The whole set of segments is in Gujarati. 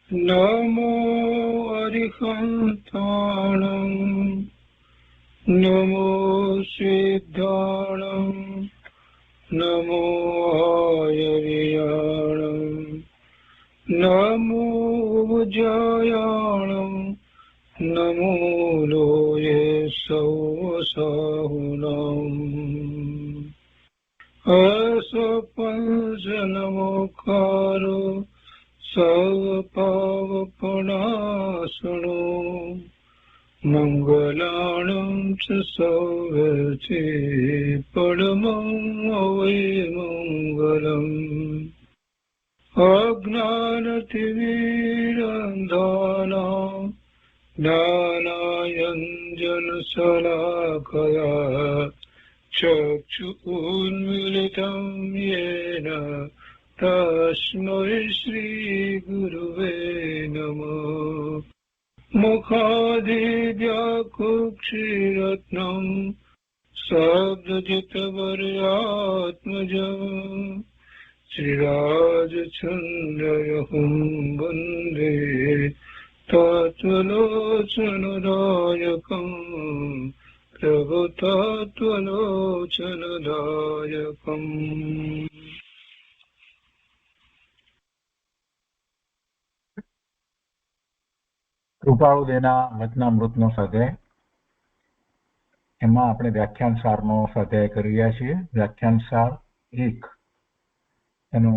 नमो अरिहन्ताणम् नमो सिद्धाणम् नमो आयर्याणम् नमो जयाणम् नमो लोये सौसाहुनम् असपंसनमोकारो सर्वपावपनाशनो मङ्गलानं च सौवर्ते परमं वै मङ्गलम् अज्ञानतिमिरन्धानां ज्ञानाञ्जनशलाकया चक्षुरुन्मीलितं येन तस्मै श्रीगुरुवे नमः मुखादिव्याकुक्षिरत्नम् शब्दजितवर्यात्मजम् श्रीराजचन्द्रयहुं वन्दे तत्त्वलोचनदायकम् प्रभुतत्त्वलोचनदायकम् કૃપાળુદેના વચનામૃતનો સ્વાધ્યાય. એમાં આપણે વ્યાખ્યાન સારનો સ્વાધ્યાય કરી રહ્યા છીએ. વ્યાખ્યાન સાર 1 એનો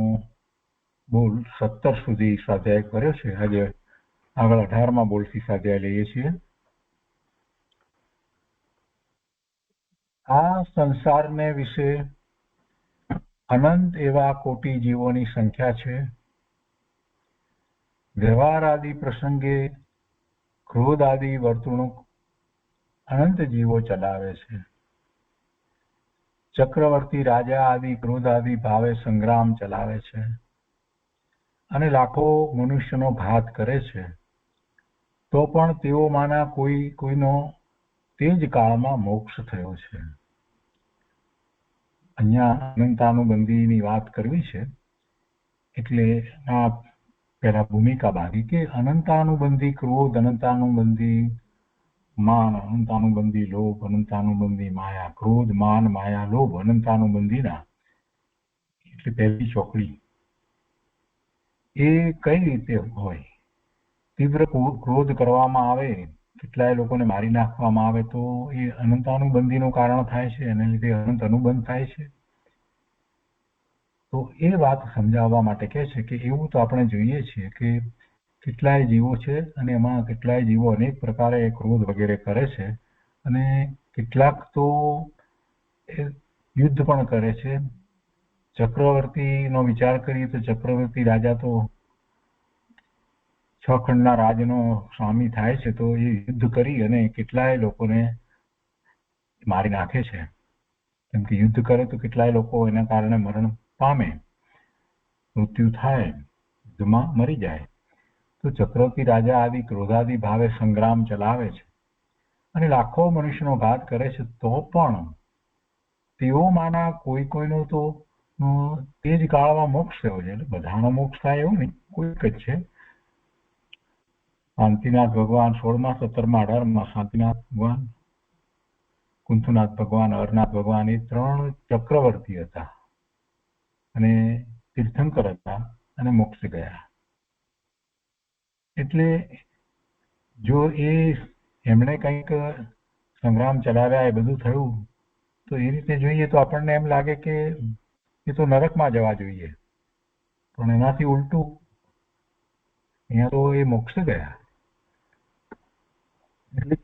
બોલ 17 સુધી સ્વાધ્યાય કર્યો છે. આજે આગળ 18માં બોલથી સ્વાધ્યાય લઈએ છીએ. આ સંસારને વિશે અનંત એવા કોટી જીવોની સંખ્યા છે. વ્યવહાર આદિ પ્રસંગે ક્રોધ આદિ વર્તણૂક અનંત જીવો ચલાવે છે. ચક્રવર્તી રાજા આદિ ક્રોધ આદિ ભાવે સંગ્રામ ચલાવે છે અને લાખો મનુષ્યનો ઘાત કરે છે. તો પણ તેઓમાંના કોઈનો તે જ કાળમાં મોક્ષ થયો છે. અહીંયા અનંતાનુબંધીની વાત કરવી છે એટલે આ પહેલા ભૂમિકા બાંધી કે અનંતાનુબંધી ક્રોધ, અનંતાનુબંધી માન, અનંતાનુબંધી લોભ, અનંતાનુબંધી માયા. ક્રોધ, માન, માયા, લોભ અનંતાનુબંધીના એટલે પહેલી ચોકડી એ કઈ રીતે હોય? તીવ્ર ક્રોધ કરવામાં આવે, કેટલાય લોકોને મારી નાખવામાં આવે તો એ અનંતાનુબંધીનું કારણ થાય છે, એને લીધે અનંત અનુબંધ થાય છે. તો એ વાત સમજાવવા માટે કહે છે કે એવું તો આપણે જોઈએ છીએ કે કેટલાય જીવો છે અને એમાં કેટલાય જીવો અનેક પ્રકારે ક્રોધ વગેરે કરે છે અને કેટલાક તો યુદ્ધ પણ કરે છે. ચક્રવર્તીનો વિચાર કરીએ તો ચક્રવર્તી રાજા તો 6 ખંડના રાજનો સ્વામી થાય છે તો એ યુદ્ધ કરી અને કેટલાય લોકોને મારી નાખે છે. કેમ કે યુદ્ધ કરે તો કેટલાય લોકો એના કારણે મરણ પામે, મૃત્યુ થાય, યુદ્ધમાં મરી જાય. તો ચક્રવર્તી રાજા આદિ ક્રોધાદિ ભાવે સંગ્રામ ચલાવે છે અને લાખો મનુષ્યનો ઘાત કરે છે. તો પણ તેઓમાંના કોઈનો તો તે જ કાળમાં મોક્ષ થયો છે. એટલે બધાનો મોક્ષ થાય એવું નહીં, કોઈક જ છે. શાંતિનાથ ભગવાન 16માં, 17માં, 18માં શાંતિનાથ ભગવાન, કુંથુનાથ ભગવાન, અરનાથ ભગવાન એ 3 ચક્રવર્તી હતા અને તીર્થંકર હતા અને મોક્ષ ગયા. એટલે જો એમણે કંઈક સંગ્રામ ચલાવ્યા, એ બધું થયું તો એ રીતે જોઈએ તો આપણને એમ લાગે કે એ તો નરકમાં જવા જોઈએ, પણ એનાથી ઉલટું અહીંયા તો એ મોક્ષ ગયા. એટલે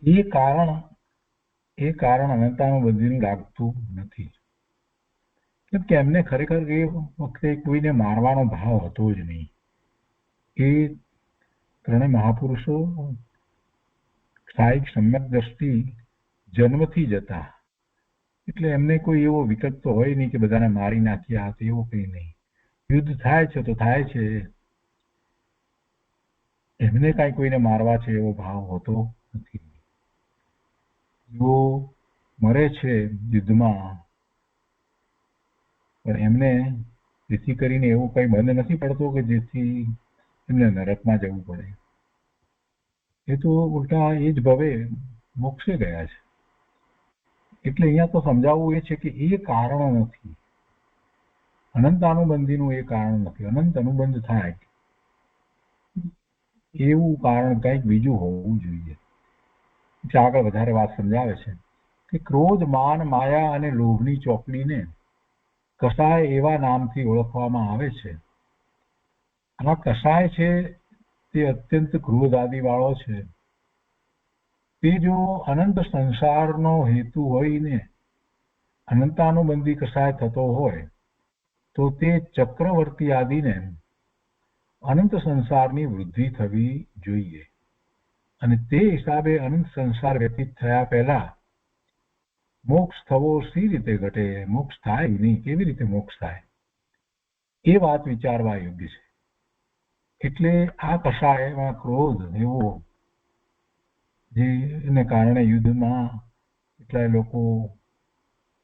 એ કારણ અનંતાનુબંધીનું લાગતું નથી. કેમ કે એમને ખરેખર એ વખતે કોઈને મારવાનો ભાવ હતો જ નહીં. એ ત્રણેય મહાપુરુષો સાહિક સમ્યક દ્રષ્ટિ જન્મથી જ હતા. એટલે એમને કોઈ એવો વિકલ્પ તો હોય નહીં કે બધાને મારી નાખ્યા હતા, એવું કંઈ નહીં. યુદ્ધ થાય છે તો થાય છે, એમને કાંઈ કોઈને મારવા છે એવો ભાવ હોતો નથી. જો મરે છે યુદ્ધમાં પણ એમને જેથી કરીને એવું કંઈ બંધ નથી પડતો કે જેથી એમને નરકમાં જવું પડે. એ તો ઉલટા એ જ ભવે મોક્ષે ગયા છે. એટલે અહીંયા તો સમજાવવું એ છે કે એ કારણ નથી, અનંત અનુબંધીનું એ કારણ નથી. અનંત અનુબંધ થાય એવું કારણ કંઈક બીજું હોવું જોઈએ. એટલે આગળ વધારે વાત સમજાવે છે કે ક્રોધ, માન, માયા અને લોભની ચોકડીને કસાય એવા નામથી ઓળખવામાં આવે છે. આ કસાય છે તે અત્યંત ક્રોધ આદિ વાળો છે. તે જો અનંત સંસારનો હેતુ હોઈને અનંતાનુબંધી કસાય થતો હોય તો તે ચક્રવર્તી આદિને અનંત સંસારની વૃદ્ધિ થવી જોઈએ, અને તે હિસાબે અનંત સંસાર વ્યતીત થયા પહેલા મોક્ષ થવો સી રીતે ઘટે? મોક્ષ થાય નહીં, કેવી રીતે મોક્ષ થાય? એ વાત વિચારવા યોગ્ય છે. એટલે આ કસાયમાં ક્રોધ એવો જેને કારણે યુદ્ધમાં કેટલાય લોકો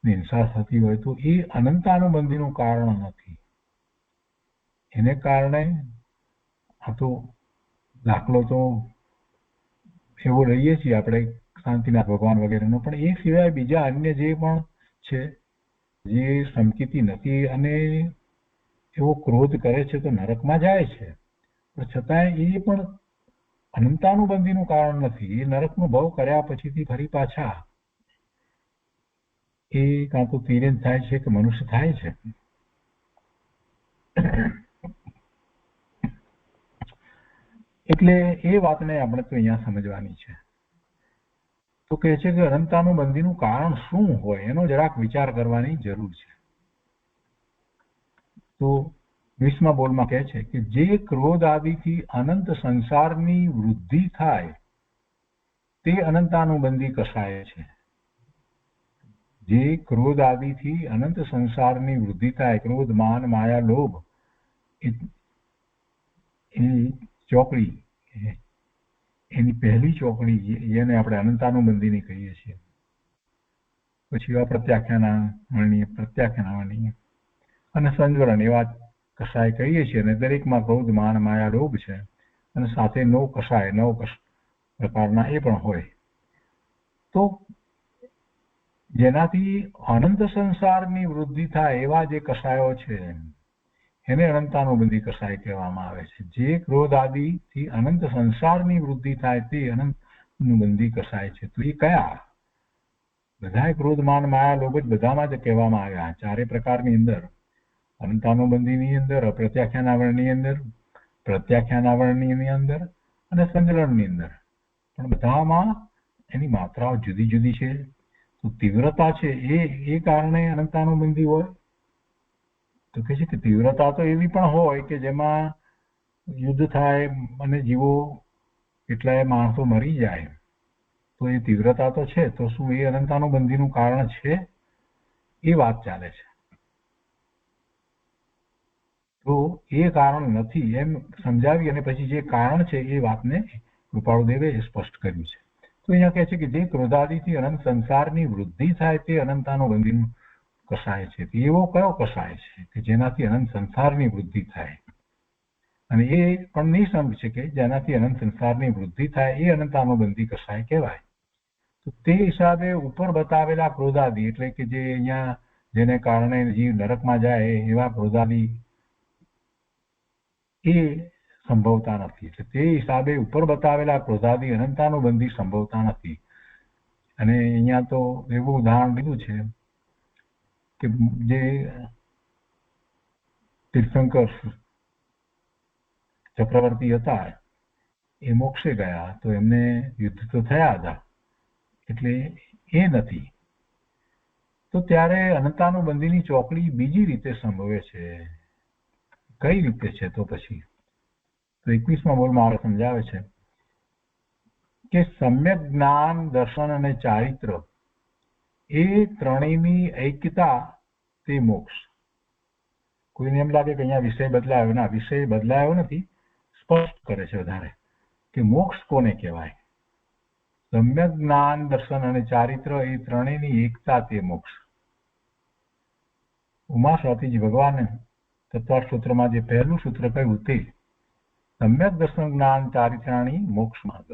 હિંસા થતી હોય તો એ અનંતાનુબંધીનું કારણ નથી. એને કારણે આ તો દાખલો તો એવો લઈએ છીએ આપણે શાંતિનાથ ભગવાન વગેરેનો, પણ એ સિવાય બીજા અન્ય જે પણ છે જે સમકીતી નથી અને એવો ક્રોધ કરે છે તો નરકમાં જાય છે, પણ છતાંય એ પણ અનંતાનુબંધીનું કારણ નથી. એ નરકનો ભવ કર્યા પછીથી ફરી પાછા એ કાં તો તિર્યક થાય છે કે મનુષ્ય થાય છે. એટલે એ વાતને આપણે તો અહીંયા સમજવાની છે. તો કહે છે કે અનંતાનુબંધીનું કારણ શું હોય એનો જરાક વિચાર કરવાની જરૂર છે. તો 20મા બોલમાં કહે છે કે જે ક્રોધ આદિથી અનંત સંસારની વૃદ્ધિ થાય તે અનંતાનુબંધી કસાય છે. જે ક્રોધ આદિથી અનંત સંસારની વૃદ્ધિ થાય, ક્રોધ, માન, માયા, લોભ, એ ચોકડી, એની પહેલી ચોકડી જેને આપણે અનંતાનુબંધીની કહીએ છીએ. પછી પ્રત્યાખ્યાનવર્ણનીય અને સંજ્વરણ એવા કસાય કહીએ છીએ, અને દરેકમાં ક્રોધ, માન, માયા, લોભ છે, અને સાથે 9 કસાય 9 પ્રકારના એ પણ હોય. તો જેનાથી અનંત સંસારની વૃદ્ધિ થાય એવા જે કસાયો છે એને અનંતાનુબંધી કસાય કહેવામાં આવે છે. જે ક્રોધ આદિથી અનંત સંસારની વૃદ્ધિ થાય તે અનંતાનુબંધી કસાય છે. તો એ કયા? બધાય ક્રોધ, માન, માયા, લોભ બધામાં જ કહેવામાં આવ્યા. ચારે પ્રકારની અંદર, અનંતાનુબંધીની અંદર, અપ્રત્યાખ્યાનાવરણની અંદર, પ્રત્યાખ્યાનાવરણની અંદર અને સંજ્ઞની અંદર, પણ બધામાં એની માત્રાઓ જુદી જુદી છે. તો તીવ્રતા છે એ કારણે અનંતાનુબંધી હોય. તો કહે છે કે તીવ્રતા તો એવી પણ હોય કે જેમાં યુદ્ધ થાય અને જીવો કેટલાય માણસો મરી જાય, તો એ તીવ્રતા તો છે. તો શું એ અનંતાનુબંધીનું કારણ છે? એ વાત ચાલે છે. તો એ કારણ નથી એમ સમજાવી અને પછી જે કારણ છે એ વાતને કૃપાળુદેવે સ્પષ્ટ કર્યું છે. તો અહીંયા કહે છે કે જે ક્રોધાદિથી અનંત સંસારની વૃદ્ધિ થાય તે અનંતાનુબંધીનું કસાય છે. એવો કયો કસાય છે કે જેનાથી અનંત સંસારની વૃદ્ધિ થાય? અને એ પણ નિસંગ છે કે જેનાથી અનંત સંસારની વૃદ્ધિ થાય એ અનંતાનુબંધી કસાય કહેવાય. તો તે હિસાબે ઉપર બતાવેલા ક્રોધાદિ, એટલે કે જે અહીંયા જેને કારણે જીવ નરકમાં જાય એવા ક્રોધાદિ એ સંભવતા નથી. એટલે તે હિસાબે ઉપર બતાવેલા ક્રોધાદિ અનંતાનુબંધી સંભવતા નથી. અને અહીંયા તો એવું ઉદાહરણ લીધું છે કે જે તીર્થંકર ચક્રવર્તી હતા એ મોક્ષે ગયા તો એમને યુદ્ધ તો થયા હતા, એટલે એ નથી. તો ત્યારે અનંતાનુબંધીની ચોકડી બીજી રીતે સંભવે છે. કઈ રીતે છે? તો પછી 21મા બોલમાં સમજાવે છે કે સમ્યક જ્ઞાન, દર્શન અને ચારિત્ર એ ત્રણેયની ઐક્યતા તે મોક્ષ. કોઈને એમ લાગે કે અહીંયા વિષય બદલાયો. ના, વિષય બદલાયો નથી, સ્પષ્ટ કરે છે વધારે કે મોક્ષ કોને કહેવાય. સમ્યક જ્ઞાન, દર્શન અને ચારિત્ર એ ત્રણેયની એકતા તે મોક્ષ. ઉમા સ્વાતીજી ભગવાને તત્વાર્થ સૂત્રમાં જે પહેલું સૂત્ર કહ્યું તે સમ્યક દર્શન જ્ઞાન ચારિત્રાણી મોક્ષ માર્ગ,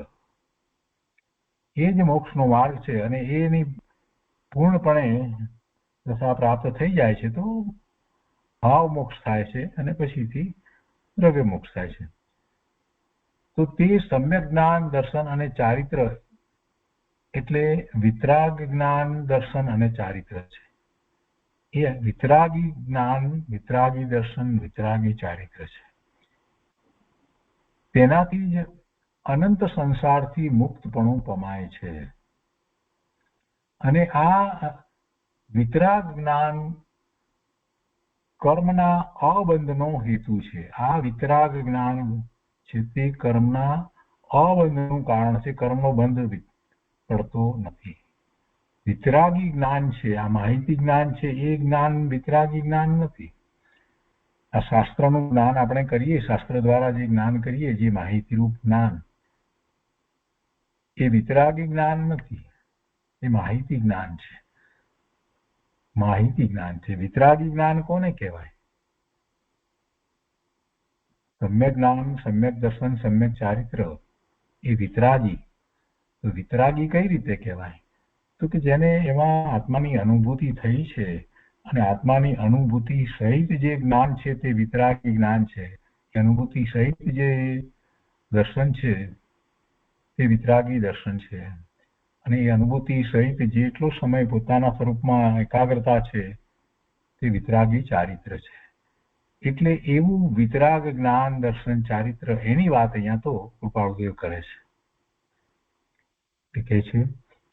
એ જ મોક્ષનો માર્ગ છે. અને એની પૂર્ણપણે દશા પ્રાપ્ત થઈ જાય છે તો ભાવ મોક્ષ થાય છે અને પછીથી દ્રવ્ય મોક્ષ થાય છે. તો તે સમ્યક જ્ઞાન દર્શન અને ચારિત્ર એટલે વિતરાગ જ્ઞાન દર્શન અને ચારિત્ર છે. એ વિતરાગી જ્ઞાન, વિતરાગી દર્શન, વિતરાગી ચારિત્ર છે. તેનાથી જ અનંત સંસારથી મુક્તપણું પમાય છે. અને આ વિતરાગ જ્ઞાન કર્મના અબંધનો હેતુ છે. આ વિતરાગ જ્ઞાન છે તે કર્મના અબંધનું કારણ છે. કર્મનો બંધ પડતો નથી. વિતરાગી જ્ઞાન છે, આ માહિતી જ્ઞાન છે, એ જ્ઞાન વિતરાગી જ્ઞાન નથી. આ શાસ્ત્રનું જ્ઞાન આપણે કરીએ, શાસ્ત્ર દ્વારા જે જ્ઞાન કરીએ, જે માહિતીરૂપ જ્ઞાન, એ વિતરાગી જ્ઞાન નથી, એ માહિતી જ્ઞાન છે. માહિતી જ્ઞાન છે. વિતરાગી જ્ઞાન કોને કહેવાય? સમ્યક જ્ઞાન, સમ્યક દર્શન, સમ્યક ચારિત્ર એ વિતરાગી. તો વિતરાગી કઈ રીતે કહેવાય? તો કે જેને એમાં આત્માની અનુભૂતિ થઈ છે અને આત્માની અનુભૂતિ સહિત જે જ્ઞાન છે તે વિતરાગી જ્ઞાન છે. અનુભૂતિ સહિત જે દર્શન છે તે વિતરાગી દર્શન છે. અને એ અનુભૂતિ સહિત જેટલો સમય પોતાના સ્વરૂપમાં એકાગ્રતા છે તે વિતરાગી ચારિત્ર છે. એટલે એવું વિતરાગ જ્ઞાન દર્શન ચારિત્ર એની વાત અહીંયા તો કૃપાળુદેવ કરે છે. કહે છે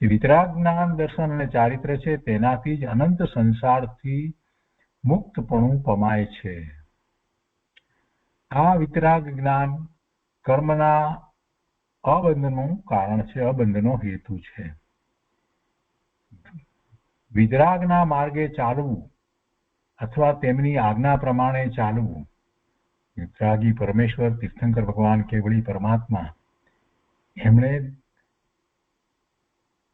કે વિતરાગ જ્ઞાન દર્શન અને ચારિત્ર છે તેનાથી જ અનંત સંસારથી મુક્તપણું પમાય છે. આ વિતરાગ જ્ઞાન કર્મના અબંધનું કારણ છે, અબંધનો હેતુ છે. વિતરાગના માર્ગે ચાલવું અથવા તેમની આજ્ઞા પ્રમાણે ચાલવું. વિતરાગી પરમેશ્વર, તીર્થંકર ભગવાન, કેવળી પરમાત્મા, એમણે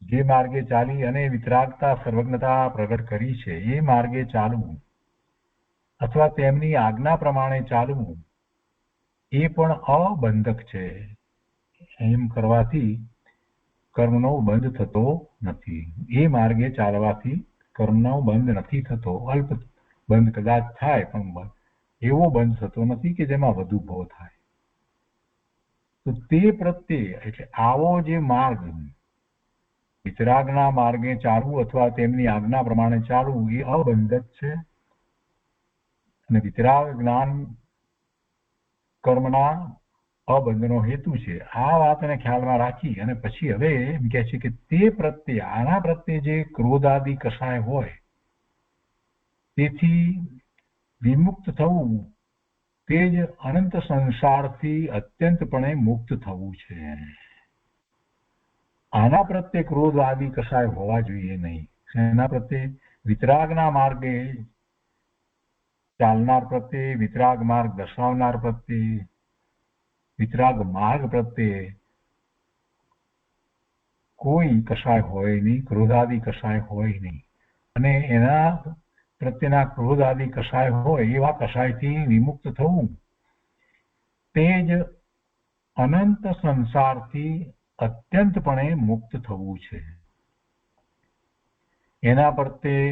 જે માર્ગે ચાલી અને વિતરાગતા, સર્વજ્ઞતા પ્રગટ કરી છે, એ માર્ગે ચાલવું અથવા તેમની આજ્ઞા પ્રમાણે ચાલવું એ પણ અબંધક છે. એમ કરવાથી કર્મનો બંધ થતો નથી. એ માર્ગે ચાલવાથી કર્મનો બંધ નથી થતો. અલ્પ બંધ કદાચ થાય પણ એવો બંધ થતો નથી કે જેમાં વધુ ભવ થાય. તો તે પ્રત્યે એટલે આવો જે માર્ગ, વિતરાગના માર્ગે ચાલવું અથવા તેમની આજ્ઞા પ્રમાણે ચાલવું એ અબંધક છે. અને વિતરાગ જ્ઞાન કર્મના અબંધનો હેતુ છે. આ વાતને ખ્યાલમાં રાખી અને પછી હવે એમ કહે છે કે તે પ્રત્યે, આના પ્રત્યે જે ક્રોધ આદિ કસાય હોય તેથી વિમુક્ત થવું તે જ અનંત સંસારથી અત્યંતપણે મુક્ત થવું છે. આના પ્રત્યે ક્રોધ આદિ કસાય હોવા જોઈએ નહીં. એના પ્રત્યે વિતરાગના માર્ગે ચાલનાર પ્રત્યે, વિતરાગ માર્ગ દર્શાવનાર પ્રત્યે, વિતરાગ માર્ગ પ્રત્યે કોઈ કસાય હોય નહીં, ક્રોધાદિ કસાય હોય નહીં. અને એના પ્રત્યેના ક્રોધ આદિ કસાય હોય એવા કસાયથી વિમુક્ત થવું તે જ અનંત સંસારથી અત્યંતપણે મુક્ત થવું છે. એના પ્રત્યે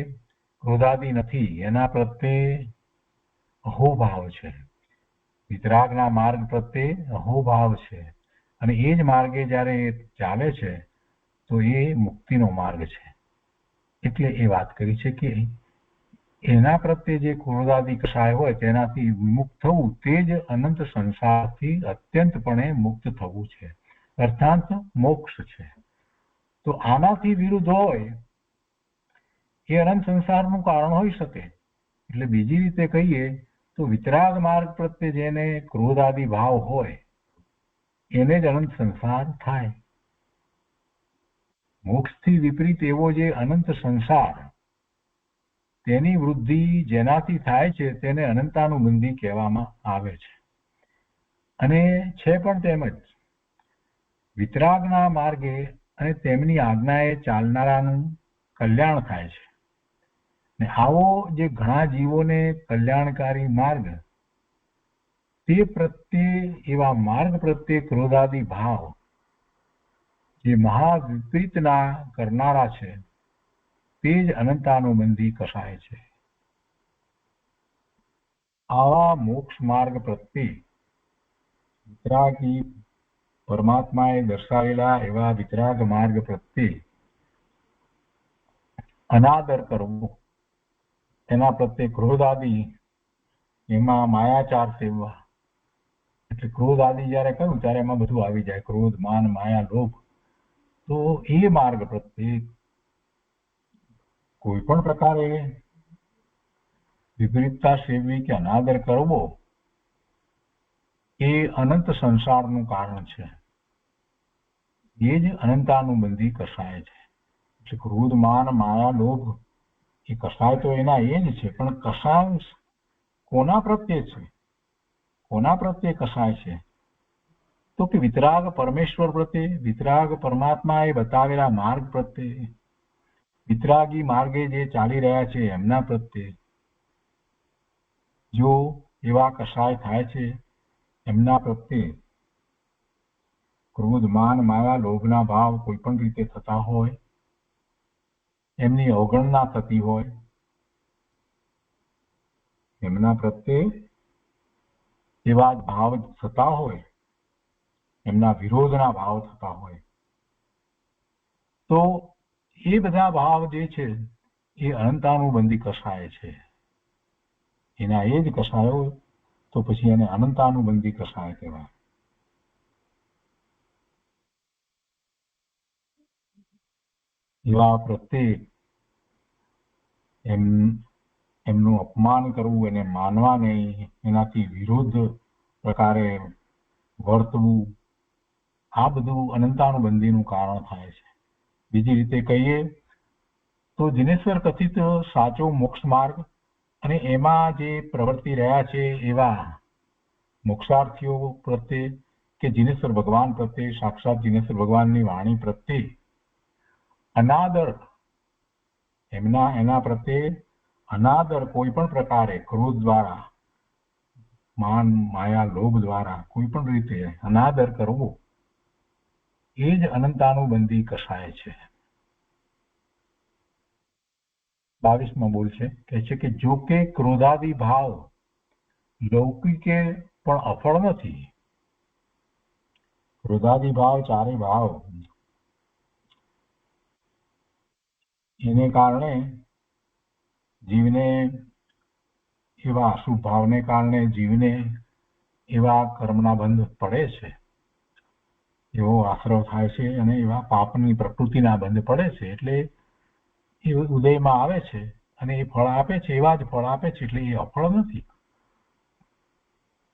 ક્રોધાદિ નથી, એના પ્રત્યે અહોભાવ છે. વિતરાગના માર્ગ પ્રત્યે અહોભાવ છે. અને એ જ માર્ગે જ્યારે ચાલે છે તો એ મુક્તિનો માર્ગ છે. એટલે એ વાત કરી છે કે એના પ્રત્યે જે ક્રોધાદિ કસાય હોય તેનાથી વિમુક્ત થવું તે જ અનંત સંસારથી અત્યંતપણે મુક્ત થવું છે, અર્થાત મોક્ષ છે. તો આનાથી વિરુદ્ધ હોય એ અનંત સંસારનું કારણ હોઈ શકે. એટલે બીજી રીતે કહીએ તો વિતરાગ માર્ગ પ્રત્યે જેને ક્રોધ આદિ ભાવ હોય એને જ અનંત સંસાર થાય. મોક્ષથી વિપરીત એવો જે અનંત સંસાર તેની વૃદ્ધિ જેનાથી થાય છે તેને અનંતાનુબંધી કહેવામાં આવે છે. અને છે પણ તેમજ વિતરાગના માર્ગે અને તેમની આજ્ઞાએ ચાલનારાનું કલ્યાણ થાય છે. ને આવો જે ઘણા જીવોને કલ્યાણકારી માર્ગ તે પ્રત્યે એવા માર્ગ પ્રત્યે ક્રોધાદી ભાવ જે મહાવિપરીતના કરનારા છે તે જ અનંતાનુબંધી કસાય છે. આવા મોક્ષ માર્ગ પ્રત્યે વિતરાગી પરમાત્માએ દર્શાવેલા એવા વિતરાગ માર્ગ પ્રત્યે અનાદર કરવો, એના પ્રત્યે ક્રોધ આદિ, એમાં માયાચાર સેવવા. એટલે ક્રોધ આદિ જયારે કહ્યું ત્યારે એમાં બધું આવી જાય, ક્રોધ, માન, માયા, લોભ. તો એ માર્ગ પ્રત્યે કોઈ પણ પ્રકારે વિપરીતતા સેવવી કે અનાદર કરવો એ અનંત સંસારનું કારણ છે. એ જ અનંતાનુબંધી કસાય છે. એટલે ક્રોધ, માન, માયા, લોભ એ કસાય તો એના એ જ છે, પણ કસાય કોના પ્રત્યે છે? કોના પ્રત્યે કસાય છે? તો કે વિતરાગ પરમેશ્વર પ્રત્યે, વિતરાગ પરમાત્માએ બતાવેલા માર્ગ પ્રત્યે, વિતરાગી માર્ગે જે ચાલી રહ્યા છે એમના પ્રત્યે. જો એવા કસાય થાય છે એમના પ્રત્યે ક્રોધ, માન, માયા, લોભના ભાવ કોઈ પણ રીતે થતા હોય, એમની અવગણના થતી હોય, એમના પ્રત્યે એવા ભાવ થતા હોય, એમના વિરોધના ભાવ થતા હોય, તો એ બધા ભાવ જે છે એ અનંતાનુબંધી કસાય છે. એના એ જ કસાયો, તો પછી એને અનંતાનુબંધી કસાય કહેવાય. એવા પ્રત્યે એમનું અપમાન કરવું, એને માનવા નહીં, એનાથી વિરોધ પ્રકારે વર્તવું, આ બધું અનંતાનુબંધીનું કારણ થાય છે. બીજી રીતે કહીએ તો જિનેશ્વર કથિત સાચો મોક્ષ માર્ગ અને એમાં જે પ્રવર્તી રહ્યા છે એવા મોક્ષાર્થીઓ પ્રત્યે કે જિનેશ્વર ભગવાન પ્રત્યે, સાક્ષાત જિનેશ્વર ભગવાનની વાણી પ્રત્યે અનાદર, એના પ્રત્યે અનાદર કોઈ પણ પ્રકારે ક્રોધ દ્વારા, માન, માયા, લોભ દ્વારા કોઈ પણ રીતે અનાદર કરવો એ જ અનંતાનુબંધી કસાય છે. 22માં બોલ છે, કહે છે કે જો કે ક્રોધાદી ભાવ લૌકિકે પણ અફળ નથી. ક્રોધાદી ભાવ, ચારે ભાવ, એને કારણે જીવને એવા અશુભ ભાવને કારણે જીવને એવા કર્મના બંધ પડે છે, એવો આશ્રવ થાય છે અને એવા પાપની પ્રકૃતિના બંધ પડે છે. એટલે એ ઉદયમાં આવે છે અને એ ફળ આપે છે, એવા જ ફળ આપે છે, એટલે એ અફળ નથી.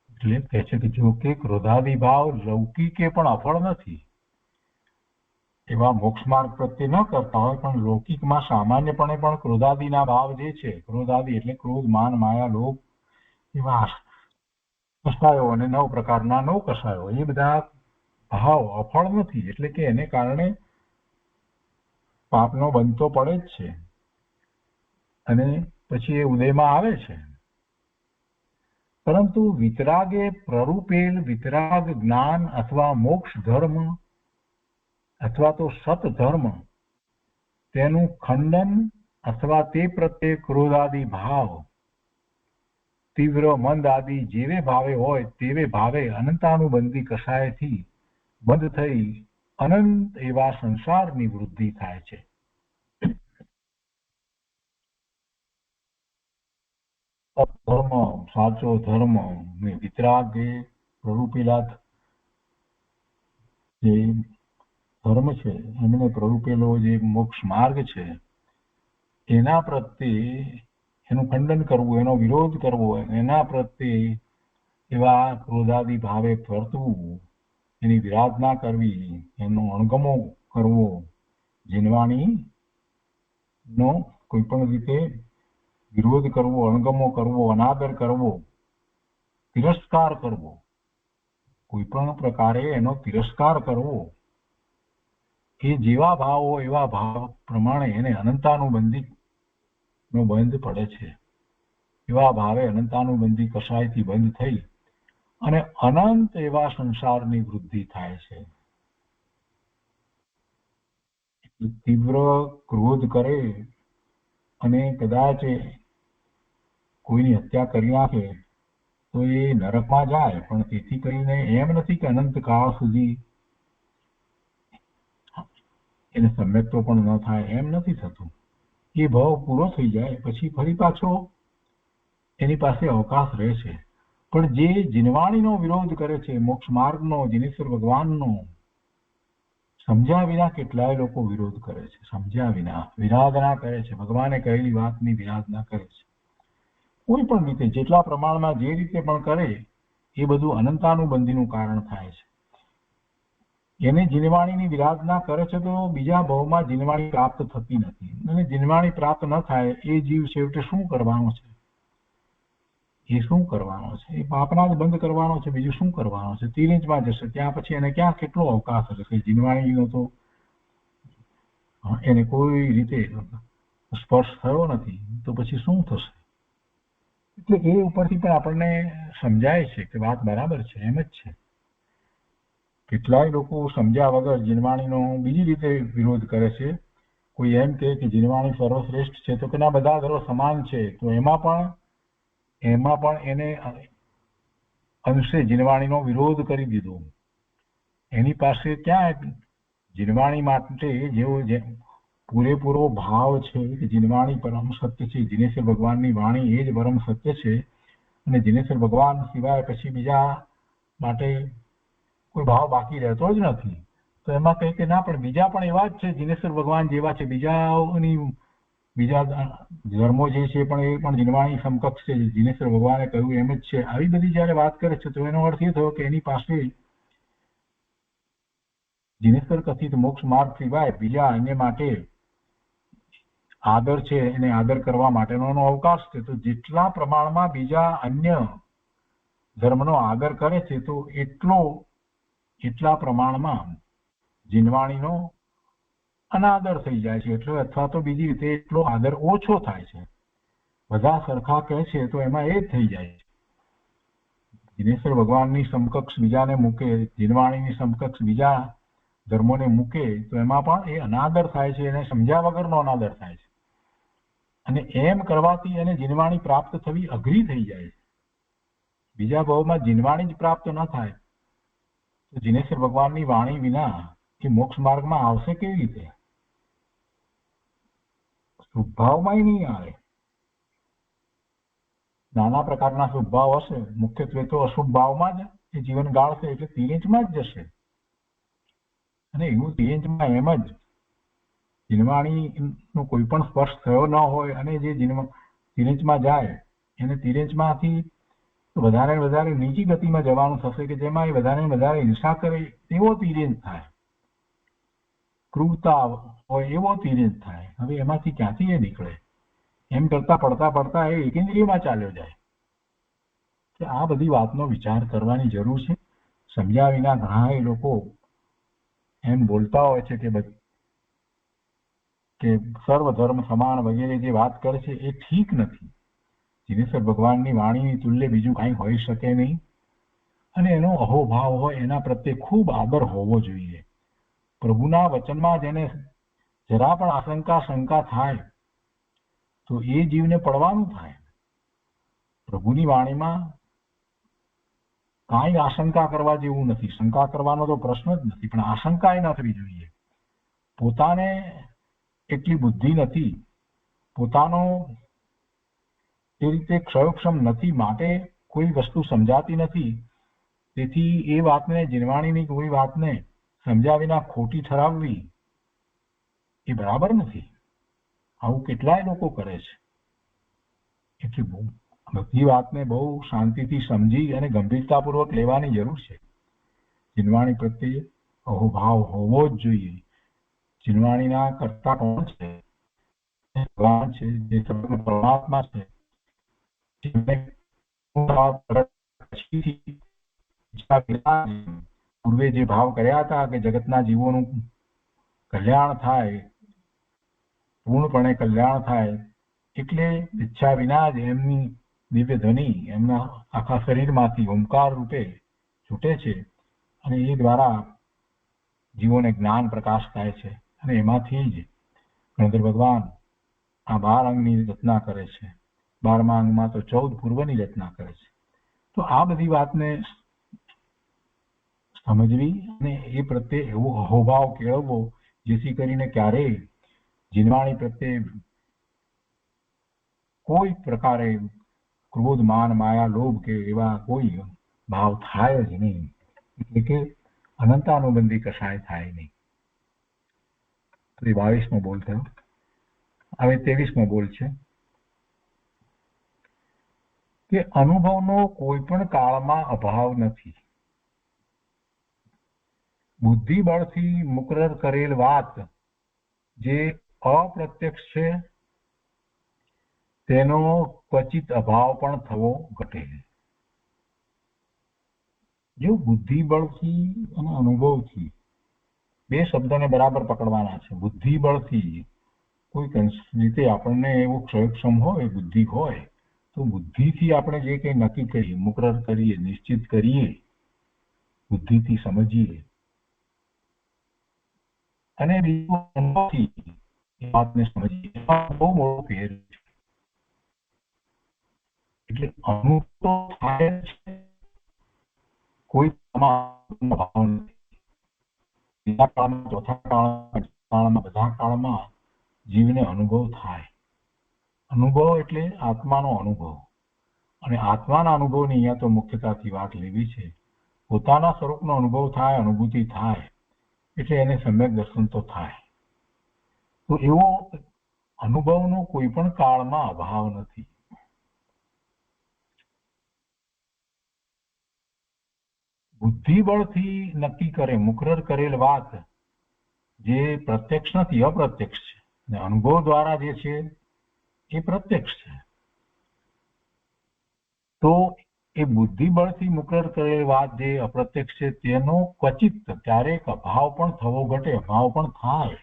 એટલે કહે છે કે જો કે ક્રોધાદી ભાવ લૌકિકે પણ અફળ નથી. એવા મોક્ષ માર્ગ પ્રત્યે ન કરતા હોય પણ લૌકિકમાં સામાન્યપણે પણ ક્રોધાદિના ભાવ જે છે, ક્રોધાદિ એટલે ક્રોધ, માન, માયા, લોભ, એવા કસાયો અને 9 પ્રકારના 9 કસાયો, એ બધા ભાવ અફળ નથી. એટલે કે એને કારણે પાપનો બંધ તો પડે જ છે અને પછી એ ઉદયમાં આવે છે. પરંતુ વિતરાગે પ્રરૂપેલ વિતરાગ જ્ઞાન અથવા મોક્ષ ધર્મ અથવા તો સત ધર્મ, તેનું ખંડન અથવા તે પ્રત્યે ક્રોધાદી ભાવ તીવ્ર, મંદ આદિ જેવે ભાવે હોય તેવે ભાવે અનંતાનુબંધી કસાયથી બંધ થઈ અનંત એવા સંસારની વૃદ્ધિ થાય છે. ધર્મ, સાચો ધર્મ ને વિતરાગે પ્રરૂપેલા જે ધર્મ છે, એમને પ્રરૂપેલો જે મોક્ષ માર્ગ છે, એના પ્રત્યે એનું ખંડન કરવું, એનો વિરોધ કરવો, એના પ્રત્યે એવા ક્રોધાદી ભાવે વર્તવું, એની વિરાધના કરવી, એનો અણગમો કરવો, જીનવાણીનો કોઈ પણ રીતે વિરોધ કરવો, અણગમો કરવો, અનાદર કરવો, તિરસ્કાર કરવો, કોઈ પણ પ્રકારે એનો તિરસ્કાર કરવો, એ જેવા ભાવ હોય એવા ભાવ પ્રમાણે એને અનંતાનુબંધી નો બંધ પડે છે. એવા ભાવે અનંતાનુબંધી કસાયથી બંધ થઈ અને અનંત એવા સંસારની વૃદ્ધિ થાય છે. તીવ્ર ક્રોધ કરે અને કદાચ કોઈની હત્યા કરી નાખે તો એ નરકમાં જાય, પણ તેથી કરીને એમ નથી કે અનંત કાળ સુધી એને સમ્યક્તો પણ ન થાય, એમ નથી થતું. એ ભાવ પૂરો થઈ જાય પછી ફરી પાછો એની પાસે અવકાશ રહે છે. પણ જે જીનવાણીનો વિરોધ કરે છે, મોક્ષ માર્ગનો, જીનેશ્વર ભગવાનનો, સમજ્યા વિના કેટલાય લોકો વિરોધ કરે છે, સમજ્યા વિના વિરાધના કરે છે, ભગવાને કહેલી વાતની વિરાધના કરે છે. કોઈ પણ રીતે જેટલા પ્રમાણમાં જે રીતે પણ કરે એ બધું અનંતાનુબંધીનું કારણ થાય છે. એને જીનવાણીની વિરાધના કરે છે તો બીજા ભાવમાં જીનવાણી પ્રાપ્ત થતી નથી, અને જીનવાણી પ્રાપ્ત ન થાય એ જીવ છેવટે શું કરવાનો છે? એ શું કરવાનો છે? એ પાપના જ બંધ કરવાનો છે, બીજું શું કરવાનો છે? તિર્યંચમાં જશે, ત્યાં પછી એને ક્યાં કેટલો અવકાશ હશે? જીનવાણીનો તો એને કોઈ રીતે સ્પર્શ થયો નથી, તો પછી શું થશે? એટલે એ ઉપરથી પણ આપણને સમજાય છે કે વાત બરાબર છે, એમ જ છે. કેટલાય લોકો સમજ્યા વગર જીનવાણીનો બીજી રીતે વિરોધ કરે છે. કોઈ એમ કહે કે જીનવાણી સર્વશ્રેષ્ઠ છે, તો કે ના, બધા ધર્મ સમાન છે, તો એમાં પણ એને અંશે જીનવાણીનો વિરોધ કરી દીધો. એની પાસે ક્યાં જીનવાણી માટે જેવો પૂરેપૂરો ભાવ છે કે જીનવાણી પરમ સત્ય છે, જીનેશ્વર ભગવાનની વાણી એ જ પરમ સત્ય છે, અને જીનેશ્વર ભગવાન સિવાય પછી બીજા માટે કોઈ ભાવ બાકી રહેતો જ નથી. તો એમાં કહે કે ના, પણ બીજા પણ એવા જ છે, જીનેશ્વર ભગવાન જેવા છે, બીજા ધર્મો જે છે પણ એ પણ જીનવાણી સમકક્ષ છે, જીનેશ્વર ભગવાને કહ્યું એમ જ છે. આવી બધી જયારે વાત કરે છે તો એનો અર્થ એ થયો કે એની પાસે જીનેશ્વર કથિત મોક્ષ માર્ગ સિવાય બીજા અન્ય માટે આદર છે, એને આદર કરવા માટેનો એનો અવકાશ છે. તો જેટલા પ્રમાણમાં બીજા અન્ય ધર્મનો આદર કરે છે તો એટલા પ્રમાણમાં જીનવાણીનો અનાદર થઈ જાય છે, એટલે અથવા તો બીજી રીતે એટલો આદર ઓછો થાય છે. બધા સરખા કહે છે તો એમાં એ જ થઈ જાય છે. જીનેશ્વર ભગવાનની સમકક્ષ બીજાને મૂકે, જીનવાણીની સમકક્ષ બીજા ધર્મોને મૂકે તો એમાં પણ એ અનાદર થાય છે, એને સમજ્યા વગરનો અનાદર થાય છે. અને એમ કરવાથી એને જીનવાણી પ્રાપ્ત થવી અઘરી થઈ જાય છે. બીજા ભાવમાં જીનવાણી જ પ્રાપ્ત ન થાય તો જીનેશ્વર ભગવાનની વાણી વિના એ મોક્ષ માર્ગમાં આવશે કેવી રીતે? શુભભાવમાં નહીં આવે. નાના પ્રકારના શુભભાવ હશે, મુખ્યત્વે તો અશુભ ભાવમાં જ એ જીવન ગાળશે, એટલે તિર્યંચમાં જ જશે. અને એવું તિર્યંચમાં એમ જ જીનવાણીનો કોઈ પણ સ્પર્શ થયો ન હોય અને જે તિર્યંચમાં જાય એને તિર્યંચમાંથી વધારે વધારે નીચી ગતિમાં જવાનું થશે, કે જેમાં એ વધારે હિંસા કરે એવો તિર્યંચ થાય, ક્રૂરતા હોય એવો તિર્યંચ થાય. હવે એમાંથી ક્યાંથી એ નીકળે? એમ કરતા પડતા એ એકેન્દ્રિયમાં ચાલ્યો જાય. કે આ બધી વાતનો વિચાર કરવાની જરૂર છે. સમજ્યા વિના ઘણા એ લોકો એમ બોલતા હોય છે કે સર્વ ધર્મ સમાન વગેરે જે વાત કરે છે એ ઠીક નથી. જીનેશ્વર ભગવાનની વાણીની તુલ્ય બીજું કાંઈ હોઈ શકે નહીં, અને એનો અહોભાવ હોય એના પ્રત્યે ખૂબ આદર હોવો જોઈએ. પ્રભુના વચનમાં જેને જરા પણ આશંકા શંકા થાય તો એ જીવને પડવાનું થાય. પ્રભુની વાણીમાં કાંઈ આશંકા કરવા જેવું નથી, શંકા કરવાનો તો પ્રશ્ન જ નથી, પણ આશંકા એ ન થવી જોઈએ. પોતાને એટલી બુદ્ધિ નથી, પોતાનો એ રીતે ક્ષયોક્ષમ નથી, માટે કોઈ વસ્તુ સમજાતી નથી, તેથી એ વાતને જીનવાણીની કોઈ વાતને સમજ્યા વિના ખોટી ઠરાવવી એ બરાબર નથી. આવું કેટલાય લોકો કરે છે. એટલે બધી વાતને બહુ શાંતિથી સમજી અને ગંભીરતાપૂર્વક લેવાની જરૂર છે. જીનવાણી પ્રત્યે અહોભાવ હોવો જ જોઈએ. જીનવાણીના કર્તા કોણ છે? ભગવાન છે, જે પરમાત્મા છે. પૂર્વે જે ભાવ કર્યા હતા કે જગતના જીવોનું કલ્યાણ થાય, પૂર્ણપણે કલ્યાણ થાય, એટલે ઈચ્છા વિના જ એમની દિવ્ય ધ્વનિ એમના આખા શરીરમાંથી ઓમકાર રૂપે છૂટે છે અને એ દ્વારા જીવોને જ્ઞાન પ્રકાશ થાય છે અને એમાંથી જ ગણધર ભગવાન આ 12 અંગની રચના કરે છે. 12મા અંગમાં તો 14 પૂર્વની રચના કરે છે. તો આ બધી વાતને સમજવી અને એ પ્રત્યે એવો અહોભાવ કેળવવો જેથી કરીને ક્યારેય જીનવાણી પ્રત્યે કોઈ પ્રકારે ક્રોધ, માન, માયા, લોભ કે એવા કોઈ ભાવ થાય જ નહીં, એટલે કે અનંતાનુબંધી કશાય થાય નહીં. તો એ 22મો બોલ થયો. હવે 23મો બોલ છે કે અનુભવનો કોઈ પણ કાળમાં અભાવ નથી. બુદ્ધિ બળથી મુકરર કરેલ વાત જે અપ્રત્યક્ષ છે તેનો ક્વચિત અભાવ પણ થવો ઘટે. જો બુદ્ધિ બળથી અને અનુભવથી બે શબ્દોને બરાબર પકડવાના છે. બુદ્ધિ બળથી કોઈ રીતે આપણને એવું ક્ષયક્ષમ હોય, બુદ્ધિ હોય, તો બુદ્ધિથી આપણે જે કંઈ નક્કી કરીએ, મુકરર કરીએ, નિશ્ચિત કરીએ, બુદ્ધિથી સમજીએ, અને બીજું અનુભવથી એ વાતને સમજીએ, એમાં બહુ મોટો ફેર છે. એટલે અનુભવ થાય છે, કોઈ ભાવ નથી. બીજા કાળમાં, ચોથા કાળમાં, બધા કાળમાં જીવને અનુભવ થાય. અનુભવ એટલે આત્માનો અનુભવ, અને આત્માના અનુભવની અહીંયા તો મુખ્યતાથી વાત લેવી છે. પોતાના સ્વરૂપનો અનુભવ થાય, અનુભૂતિ થાય, એટલે એને સમ્યક દર્શન તો થાય. તો એવો અનુભવનો કોઈ પણ કાળમાં અભાવ નથી. બુદ્ધિબળથી નક્કી કરે, મુકરર કરેલ વાત જે પ્રત્યક્ષ નથી, અપ્રત્યક્ષ છે, અને અનુભવ દ્વારા જે છે એ પ્રત્યક્ષ છે. તો એ બુદ્ધિબળથી મુકરર કરેલ વાત જે અપ્રત્યક્ષ છે તેનો ક્વચિત ક્યારેક અભાવ પણ થવો ઘટે, અભાવ પણ થાય,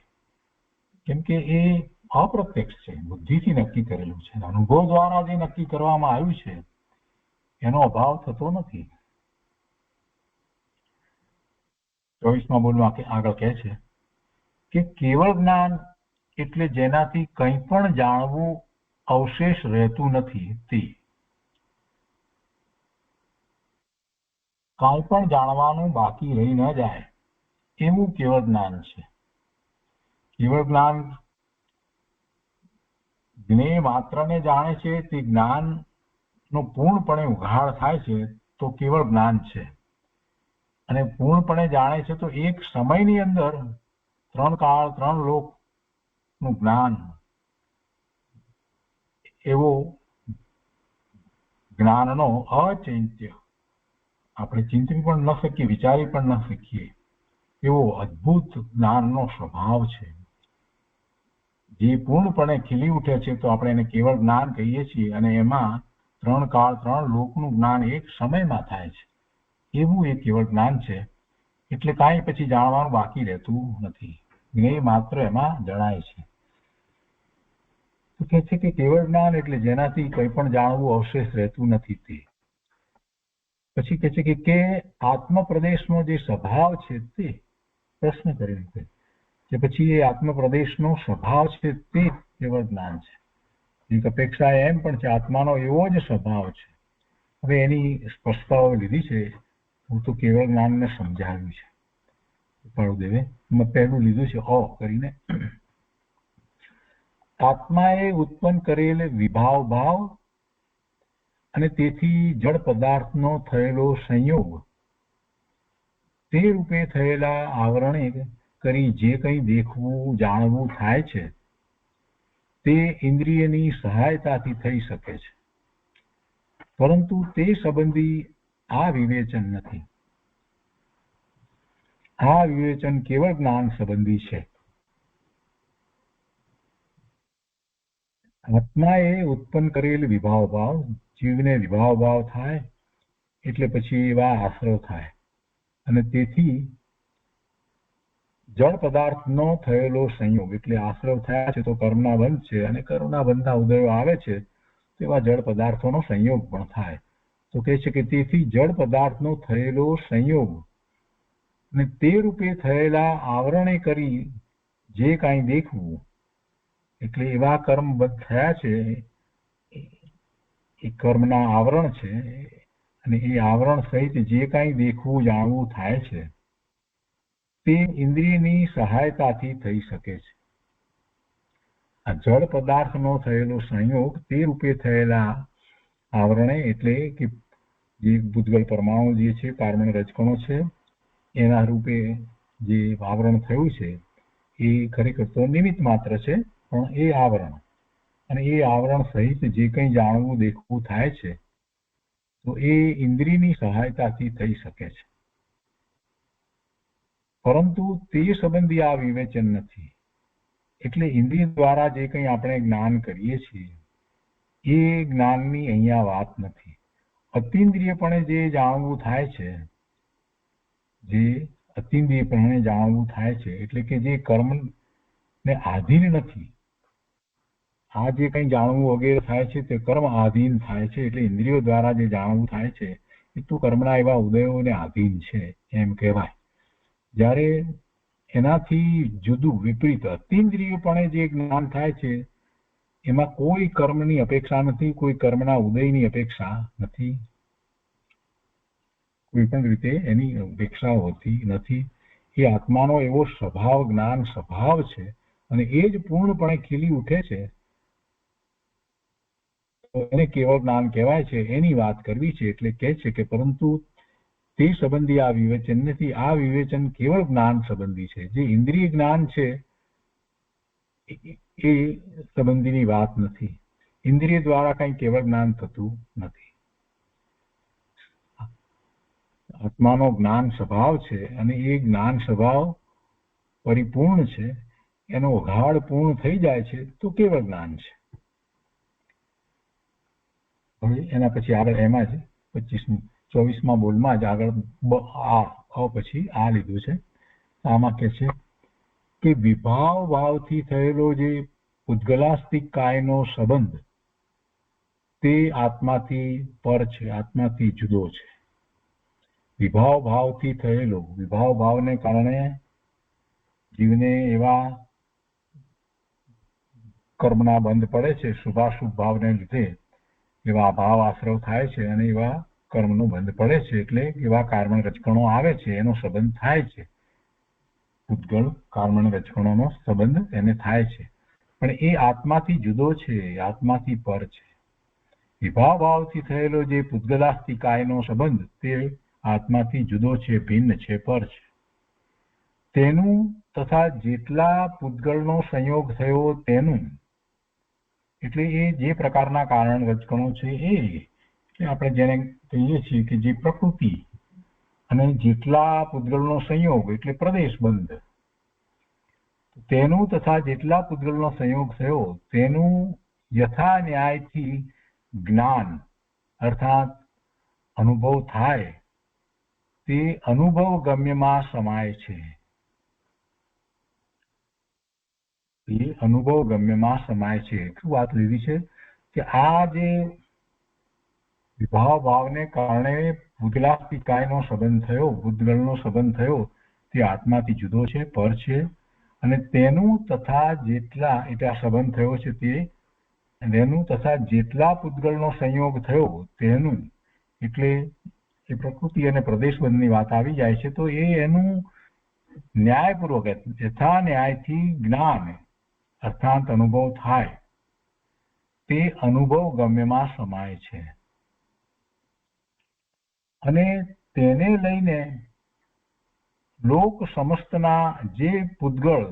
કેમ કે એ અપ્રત્યક્ષ છે, બુદ્ધિથી નક્કી કરેલું છે. અનુભવ દ્વારા જે નક્કી કરવામાં આવ્યું છે એનો અભાવ થતો નથી. 24મા બોલમાં આગળ કહે છે કે કેવળ જ્ઞાન એટલે જેનાથી કંઈ પણ જાણવું અવશેષ રહેતું નથી. તે કાંઈ પણ જાણવાનું બાકી રહી ન જાય એવું કેવળ જ્ઞાન છે. કેવળ જ્ઞાન જ્ઞેય માત્રને જાણે છે તે જ્ઞાનનો પૂર્ણપણે ઉઘાડ થાય છે તો કેવળ જ્ઞાન છે. અને પૂર્ણપણે જાણે છે તો એક સમયની અંદર 3 કાળ 3 લોકનું જ્ઞાન, એવો જ્ઞાનનો અચિંત્ય, આપણે ચિંતવી પણ ન શકીએ, વિચારી પણ ન શકીએ એવો અદ્ભુત જ્ઞાનનો સ્વભાવ છે, જે પૂર્ણપણે ખીલી ઉઠે છે તો આપણે એને કેવળ જ્ઞાન કહીએ છીએ. અને એમાં 3 કાળ 3 લોકનું જ્ઞાન એક સમયમાં થાય છે, એવું એ કેવળ જ્ઞાન છે. એટલે કાંઈ પછી જાણવાનું બાકી રહેતું નથી, જ્ઞેય માત્ર એમાં જણાય છે. તો કહે છે કે કેવળ જ્ઞાન એટલે જેનાથી કંઈ પણ જાણવું અવશેષ રહેતું નથી. તે પછી કહે છે કે આત્મપ્રદેશનો જે સ્વભાવ છે તે પ્રશ્ન કરી છે કે પછી એ આત્મપ્રદેશનો સ્વભાવ છે તે કેવળ જ્ઞાન છે. એક અપેક્ષા એમ પણ છે આત્માનો એવો જ સ્વભાવ છે. હવે એની સ્પષ્ટતાઓ લીધી છે, હું તો કેવળ જ્ઞાનને સમજાવ્યું છે. કૃપાળુદેવે પહેલું લીધું છે અ કરીને, આત્માએ ઉત્પન્ન કરેલ વિભાવ ભાવ અને તેથી જળ પદાર્થનો થયેલો સંયોગ તે રૂપે થયેલા આવરણે કરી જે કંઈ દેખવું જાણવું થાય છે તે ઇન્દ્રિયની સહાયતાથી થઈ શકે છે, પરંતુ તે સંબંધી આ વિવેચન નથી. આ વિવેચન કેવળ જ્ઞાન સંબંધી છે. આત્માએ ઉત્પન્ન કરેલ વિભાવ ભાવ, જીવને વિભાવ ભાવ થાય એટલે પછી એવા આશ્રવ થાય, અને તેથી જળ પદાર્થનો થયેલો સંયોગ એટલે આશ્રવ થયા છે તો કર્મના બંધ છે, અને કર્મના બંધના ઉદયો આવે છે તેવા જળ પદાર્થોનો સંયોગ પણ થાય. તો કહે છે કે તેથી જળ પદાર્થનો થયેલો સંયોગ અને તે રૂપે થયેલા આવરણે કરી જે કાંઈ દેખવું, એટલે એવા કર્મ થયા છે એ કર્મના આવરણ છે, અને એ આવરણ સહિત જે કાંઈ દેખવું જાણવું થાય છે તે ઇન્દ્રિયની સહાયતાથી થઈ શકે છે. આ જળ પદાર્થનો થયેલો સંયોગ તે રૂપે થયેલા આવરણે, એટલે કે જે ભૂતગલ પરમાણુ જે છે, કાર્બન રજકણો છે, એના રૂપે જે આવરણ થયું છે એ ખરેખર તો નિમિત્ત માત્ર છે, પણ એ આવરણ, અને એ આવરણ સહિત જે કંઈ જાણવું દેખવું થાય છે તો એ ઇન્દ્રિયની સહાયતાથી થઈ શકે છે. પરંતુ તે સંબંધી આ વિવેચન નથી. એટલે ઇન્દ્રિય દ્વારા જે કંઈ આપણે જ્ઞાન કરીએ છીએ એ જ્ઞાનની અહીંયા વાત નથી. અતિન્દ્રિયપણે જે જાણવું થાય છે, જે અતિન્દ્રિયપણે જાણવું થાય છે, એટલે કે જે કર્મને આધીન નથી, આ જે કંઈ જાણવું વગેરે થાય છે તે કર્મ આધીન થાય છે. એટલે ઇન્દ્રિયો દ્વારા જે જાણવું થાય છે એ તો કર્મના એવા ઉદયોને આધીન છે એમ કહેવાય. જ્યારે એનાથી જુદું વિપરીત અતિન્દ્રિયપણે જે જ્ઞાન થાય છે એમાં કોઈ કર્મની અપેક્ષા નથી, કોઈ કર્મના ઉદયની અપેક્ષા નથી, કોઈ પણ રીતે એની અપેક્ષા હોતી નથી. એ આત્માનો એવો સ્વભાવ, જ્ઞાન સ્વભાવ છે, અને એ જ પૂર્ણપણે ખીલી ઉઠે છે, એને કેવળ જ્ઞાન કહેવાય છે. એની વાત કરવી છે. એટલે કહે છે કે પરંતુ તે સંબંધી આ વિવેચન નથી. આ વિવેચન કેવળ જ્ઞાન સંબંધી છે. જે ઇન્દ્રિય જ્ઞાન છે એ સંબંધીની વાત નથી. ઇન્દ્રિય દ્વારા કઈ કેવળ જ્ઞાન થતું નથી. આત્માનો જ્ઞાન સ્વભાવ છે, અને એ જ્ઞાન સ્વભાવ પરિપૂર્ણ છે, એનો ઉઘાડ પૂર્ણ થઈ જાય છે તો કેવળ જ્ઞાન છે. હવે એના પછી આગળ એમાં જ 24મા બોલમાં જ આગળ પછી આ લીધું છે. આમાં કે છે કે વિભાવ ભાવથી થયેલો જે ઉદ્ગલાસ્તિક કાયનો સંબંધ તે આત્માથી પર છે, આત્માથી જુદો છે. વિભાવ ભાવથી થયેલો, વિભાવ ભાવને કારણે જીવને એવા કર્મના બંધ પડે છે, શુભાશુભ ભાવને લીધે એવા ભાવ આશ્રવ થાય છે, અને એવા કર્મનો બંધ પડે છે. એટલે એવા કાર્બન રજકણો આવે છે, એનો સંબંધ થાય છે. ઉદ્ગલ કાર્બન રજકણોનો સંબંધ એને થાય છે, પણ એ આત્માથી જુદો છે, આત્માથી પર છે. વિભાવ ભાવથી થયેલો જે પૂતગલાસ્તિકાયનો સંબંધ તે આત્માથી જુદો છે, ભિન્ન છે, પર છે. તેનું તથા જેટલા પૂતગલનો સંયોગ થયો તેનું, એટલે એ જે પ્રકારના કારણ રજકણો છે એ, એટલે આપણે જેને કહીએ છીએ કે જે પ્રકૃતિ, અને જેટલા પૂતગલનો સંયોગ એટલે પ્રદેશ બંધ, તેનું તથા જેટલા પૂતગલનો સંયોગ થયો તેનું યથા ન્યાયથી જ્ઞાન અર્થાત અનુભવ થાય તે અનુભવ ગમ્યમાં સમાય છે. એ અનુભવ ગમ્યમાં સમાય છે. શું વાત લીધી છે કે આ જે વિભાવ ભાવને કારણે ભૂતલાસ્તિકાયનો સંબંધ થયો, ભૂતગલનો સંબંધ થયો, તે આત્માથી જુદો છે, પર છે, અને તેનું તથા જેટલા, એટલે આ સંબંધ થયો છે તે, તેનું તથા જેટલા પૂતગલનો સંયોગ થયો તેનું, એટલે એ પ્રકૃતિ અને પ્રદેશ બંધની વાત આવી જાય છે. તો એ એનું ન્યાયપૂર્વક યથા ન્યાયથી જ્ઞાન અર્થાત અનુભવ થાય તે અનુભવ ગમ્યમાં સમાય છે. અને તેને લઈને લોક સમસ્તના જે પૂતગળ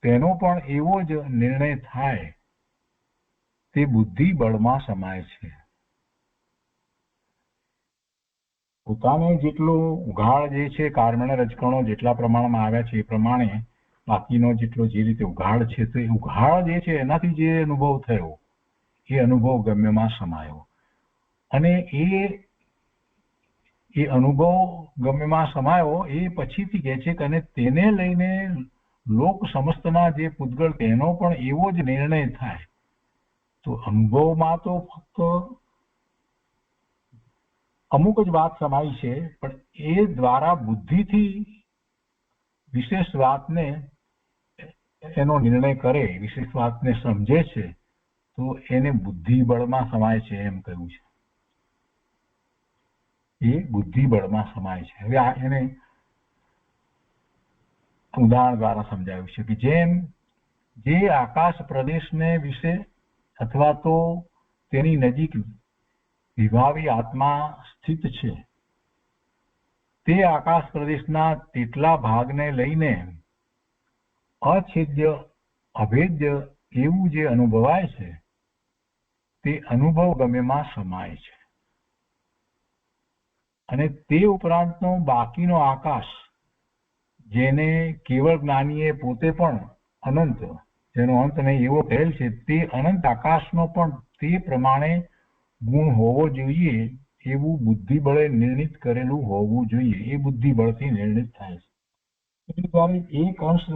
તેનો પણ એવો જ નિર્ણય થાય તે બુદ્ધિ બળમાં સમાય છે. પોતાને જેટલો ઉઘાડ જે છે, કાર્બન રજકણો જેટલા પ્રમાણમાં આવ્યા છે એ પ્રમાણે બાકીનો જેટલો જે રીતે ઉઘાડ છે, તો એ ઉઘાડ જે છે એનાથી જે અનુભવ થયો એ અનુભવ ગમ્યમાં સમાયો. અને એ અનુભવ ગમ્યમાં સમાયો એ પછીથી કહે છે કે અને તેને લઈને લોક સમસ્તના જે પૂતગળ તેનો પણ એવો જ નિર્ણય થાય તો અનુભવમાં તો ફક્ત અમુક જ વાત સમાય છે, પણ એ દ્વારા બુદ્ધિથી વિશેષ વાતને એનો નિર્ણય કરે, વિશેષ વાતને સમજે છે, તો એને બુદ્ધિબળમાં સમાય છે એમ કહ્યું છે. એ બુદ્ધિબળમાં સમાય છે. હવે એને ઉદાહરણ દ્વારા સમજાવ્યું છે કે જેમ જે આકાશ પ્રદેશને વિશે અથવા તો તેની નજીક વિભાવી આત્મા સ્થિત છે, તે આકાશ પ્રદેશના તેટલા ભાગને લઈને અછેદ્ય અભેદ્ય એવું જે અનુભવાય છે તે અનુભવ ગમ્યમાં સમાય છે. અને તે ઉપરાંતનો બાકીનો આકાશ, જેને કેવળ જ્ઞાનીએ પોતે પણ અનંત, જેનો અંત નહીં એવો કહેલ છે, તે અનંત આકાશનો પણ તે પ્રમાણે ગુણ હોવો જોઈએ એવું બુદ્ધિબળે નિર્ણિત કરેલું હોવું જોઈએ. એ બુદ્ધિબળથી નિર્ણિત થાય છે. એટલે જ્યારે એક અંશ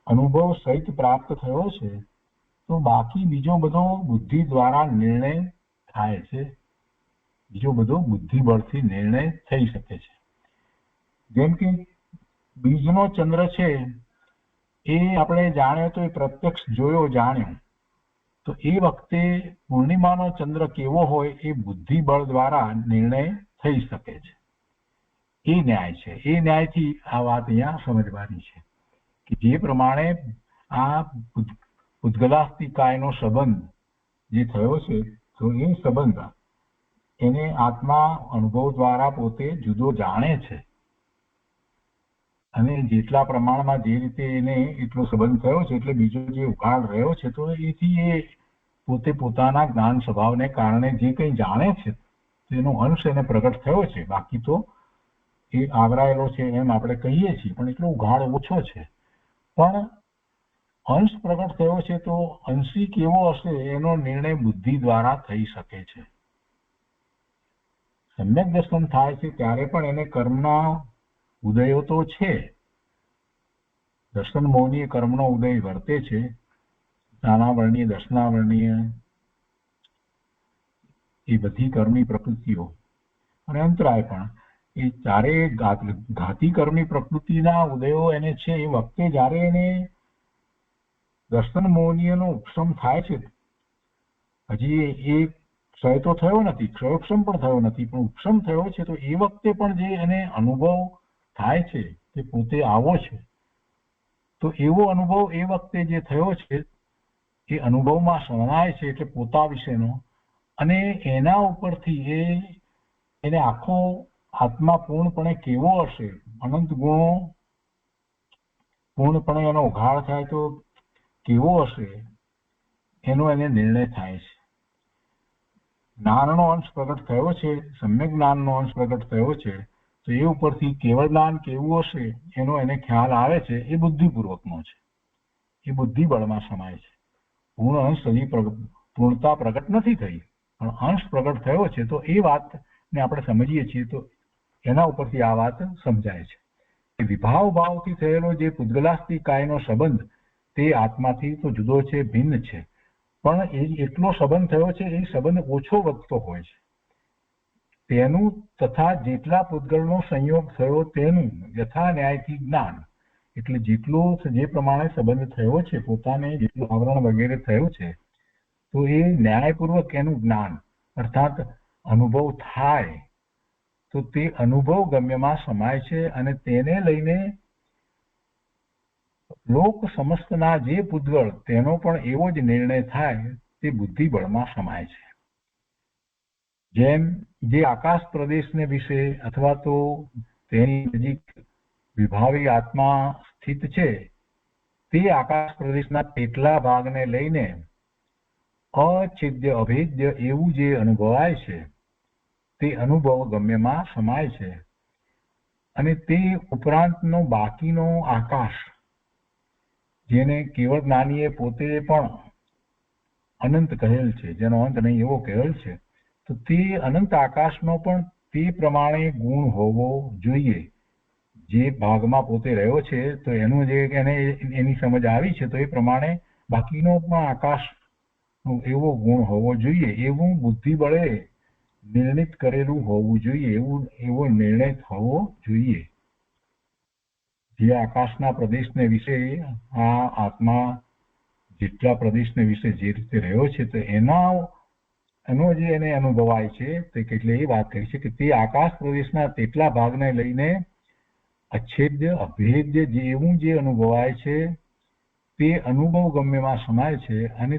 અનુભવ સહિત પ્રાપ્ત થયો છે, તો બાકી બીજો બધો બુદ્ધિ દ્વારા નિર્ણય થાય છે. બીજો બધો બુદ્ધિબળથી નિર્ણય થઈ શકે છે. જેમ કે બીજનો ચંદ્ર છે, એ આપણે જાણ્યો તો એ પ્રત્યક્ષ જોયો જાણ્યો, તો એ વખતે પૂર્ણિમાનો ચંદ્ર કેવો હોય એ બુદ્ધિબળ દ્વારા નિર્ણય થઈ શકે છે. એ ન્યાય છે. એ ન્યાયથી આ વાત અહીંયા સમજવાની છે કે જે પ્રમાણે આ ઉદ્ગલાસ્તિકાયનો સંબંધ જે થયો છે, તો એ સંબંધ એને આત્મા અનુભવ દ્વારા પોતે જુદો જાણે છે, અને જેટલા પ્રમાણમાં જે રીતે એને એટલો સંબંધ થયો છે, એટલે બીજો જે ઉઘાડ રહ્યો છે, તો એથી એ પોતે પોતાના જ્ઞાન સ્વભાવને કારણે જે કંઈ જાણે છે તેનો અંશ એને પ્રગટ થયો છે. બાકી તો એ આવરાયેલો છે એમ આપણે કહીએ છીએ, પણ એટલો ઉઘાડ ઓછો છે. પણ અંશ પ્રગટ થયો છે, તો અંશી કેવો હશે એનો નિર્ણય બુદ્ધિ દ્વારા થઈ શકે છે. સમ્યક દર્શન થાય છે ત્યારે પણ એને કર્મના ઉદયો તો છે. દર્શન મૌની કર્મનો ઉદય વર્તે છે, જ્ઞાનાવરણીય દર્શનાવરણીય એ બધી કર્મની પ્રકૃતિઓ, અને અંતરાય પણ એ ચારે ઘાતી કર્મની પ્રકૃતિના ઉદયો એને છે. એ વખતે જ્યારે એને દર્શન મૌનીયનો ઉપશમ થાય છે, હજી એ ક્ષય તો થયો નથી, ક્ષયોપશમ પણ થયો નથી, પણ ઉપશમ થયો છે, તો એ વખતે પણ જે એને અનુભવ થાય છે તે પોતે આવો છે. તો એવો અનુભવ એ વખતે જે થયો છે એ અનુભવમાં શરણાય છે, એટલે પોતા વિશેનો, અને એના ઉપરથી એને આખો આત્મા પૂર્ણપણે કેવો હશે, અનંત ગુણો પૂર્ણપણે એનો ઉઘાડ થાય તો કેવો હશે એનો એને નિર્ણય થાય છે. જ્ઞાનનો અંશ પ્રગટ થયો છે, સમ્યક જ્ઞાનનો અંશ પ્રગટ થયો છે, તો એ ઉપરથી કેવળ જ્ઞાન કેવું હશે એનો એને ખ્યાલ આવે છે. એ બુદ્ધિપૂર્વકનો છે, એ બુદ્ધિબળમાં સમાય છે. પૂર્ણ અંશ હજી પૂર્ણતા પ્રગટ નથી થઈ, પણ અંશ પ્રગટ થયો છે, તો એ વાતને આપણે સમજીએ છીએ તો એના ઉપરથી આ વાત સમજાય છે કે વિભાવ ભાવથી થયેલો જે પૂતગલાસ્તિકાયનો સંબંધ તે આત્માથી તો જુદો છે, ભિન્ન છે, પણ એ એટલો સંબંધ થયો છે, એ સંબંધ ઓછો વધતો હોય છે. તેનું તથા જેટલા પૂતગલનો સંયોગ થયો તેનું યથા ન્યાયથી જ્ઞાન, એટલે જેટલો જે પ્રમાણે સંબંધ થયો છે, પોતાને જેટલું આવરણ વગેરે થયું છે, તો એ ન્યાયપૂર્વક એનું જ્ઞાન અર્થાત અનુભવ થાય, તો તે અનુભવ ગમ્યમાં સમાય છે. અને તેને લઈને લોક સમસ્તના જે પૂતગળ તેનો પણ એવો જ નિર્ણય થાય, તે બુદ્ધિબળમાં સમાય છે. જેમ જે આકાશ પ્રદેશને વિશે અથવા તો તેની નજીક વિભાવી આત્મા સ્થિત છે, તે આકાશ પ્રદેશના તેટલા ભાગને લઈને અછેદ્ય અભેદ્ય એવું જે અનુભવાય છે, તે અનુભવ ગમ્યમાં સમાય છે. અને તે ઉપરાંતનો બાકીનો આકાશ, જેને કેવળ જ્ઞાનીએ પોતે પણ અનંત કહેલ છે, જેનો અંત નહીં એવો કહેલ છે, તો તે અનંત આકાશનો પણ તે પ્રમાણે ગુણ હોવો જોઈએ. જે ભાગમાં પોતે રહ્યો છે, તો એનું જે એને એની સમજ આવી છે, તો એ પ્રમાણે બાકીનો પણ આકાશ એવો ગુણ હોવો જોઈએ, એવું બુદ્ધિ બળે નિર્ણિત કરેલું હોવું જોઈએ, એવો નિર્ણય થવો જોઈએ. જે આકાશના પ્રદેશને વિશે આ આત્મા જેટલા પ્રદેશને વિશે જે રીતે રહ્યો છે તો એનો જે એને અનુભવાય છે તે કેટલી એ વાત કરી છે કે તે આકાશ પ્રદેશના તેટલા ભાગને લઈને અચ્છેદ્ય અભેદ્ય જેવું જે અનુભવાય છે તે અનુભવ ગમ્યમાં સમાય છે. અને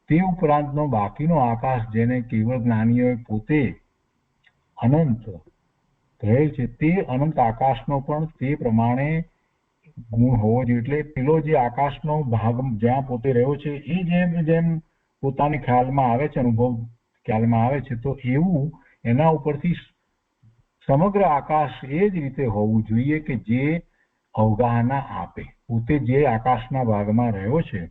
તે ઉપરાંતનો બાકીનો આકાશ જેને કેવળ જ્ઞાનીઓએ પોતે અનંત કહેલ છે તે અનંત આકાશનો પણ તે પ્રમાણે ગુણ હોવો જોઈએ. એટલે પેલો જે આકાશનો ભાગ જ્યાં પોતે રહ્યો છે એ જેમ પોતાની ખ્યાલમાં આવે છે, અનુભવ ખ્યાલમાં આવે છે, તો એવું એના ઉપરથી સમગ્ર આકાશ એ જ રીતે હોવું જોઈએ કે જે અવગાહના આપે. પોતે જે આકાશના ભાગમાં રહ્યો છે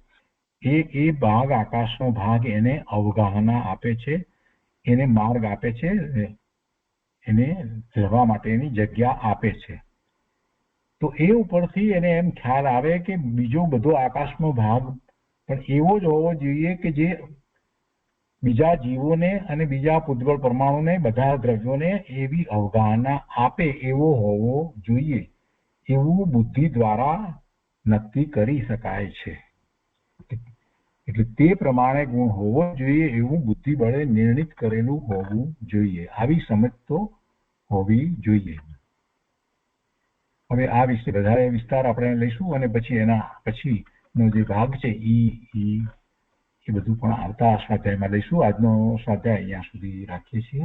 એ ભાગ આકાશનો ભાગ એને અવગાહના આપે છે, એને માર્ગ આપે છે, એને રહેવા માટેની જગ્યા આપે છે. તો એ ઉપરથી એને એમ ખ્યાલ આવે કે બીજો બધો આકાશનો ભાગ પણ એવો જ હોવો જોઈએ કે જે બીજા જીવોને અને બીજા પૂતગળ પરમાણુને બધા દ્રવ્યોને એવી અવગાહના આપે એવો હોવો જોઈએ. એવું બુદ્ધિ દ્વારા નક્કી કરી શકાય છે. એટલે તે પ્રમાણે ગુણ હોવો જોઈએ, એવું બુદ્ધિ બળે નિર્ણિત કરેલું હોવું જોઈએ. આવી સમજ તો હોવી જોઈએ. હવે આ વિશે વધારે વિસ્તાર આપણે લઈશું અને પછી એના પછીનો જે ભાગ છે એ બધું પણ આવતા સ્વાધ્યાયમાં લઈશું. આજનો સ્વાધ્યાય અહીંયા સુધી રાખીએ છીએ.